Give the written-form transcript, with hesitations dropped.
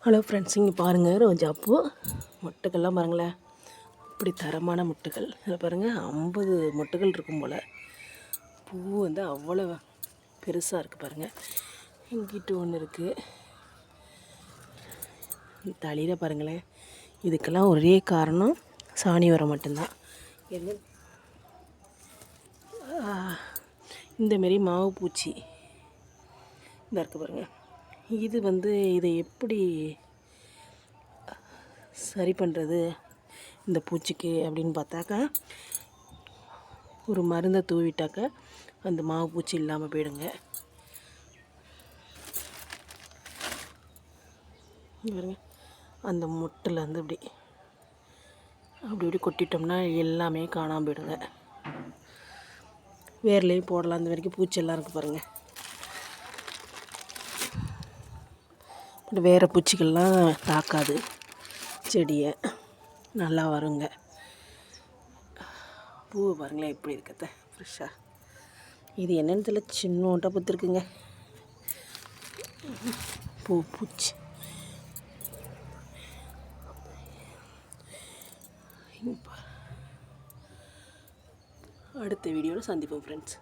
Hello friends, இங்கே பாருங்கள் ரோஜாப்பூ மொட்டுக்கள்லாம் பாருங்களேன். அப்படி தரமான மொட்டுகள். இதில் பாருங்கள் 50 மொட்டுகள் இருக்கும் போல். பூ வந்து அவ்வளோ பெருசாக இருக்குது பாருங்கள். இங்கிட்டு ஒன்று இருக்குது. தலையில் பாருங்களேன். இதுக்கெல்லாம் ஒரே காரணம் சாணி உரம் மட்டும்தான். என்ன இந்தமாரி மாவு பூச்சி இந்த இருக்குது பாருங்கள். இது வந்து இதை எப்படி சரி பண்ணுறது இந்த பூச்சிக்கு அப்படின்னு பார்த்தாக்கா, ஒரு மருந்தை தூவிட்டாக்க அந்த மாவு பூச்சி இல்லாமல் போயிடுங்க. பாருங்க, அந்த முட்டில் வந்து அப்படி அப்படி கொட்டிட்டோம்னா எல்லாமே காணாமல் போயிடுங்க. வேர்லேயும் போடலாம். அந்த வரைக்கும் பூச்செல்லாம் இருக்குது பாருங்கள். வேறு பூச்சிகள்லாம் தாக்காது, செடியை நல்லா வருங்க. பூ பாருங்களேன் எப்படி இருக்கிறத ஃப்ரெஷ்ஷாக. இது என்னென்னு தெரியல, சின்னோட்டாக பூத்துருக்குங்க பூச்சி. அடுத்த வீடியோவில் சந்திப்போம் ஃப்ரெண்ட்ஸ்.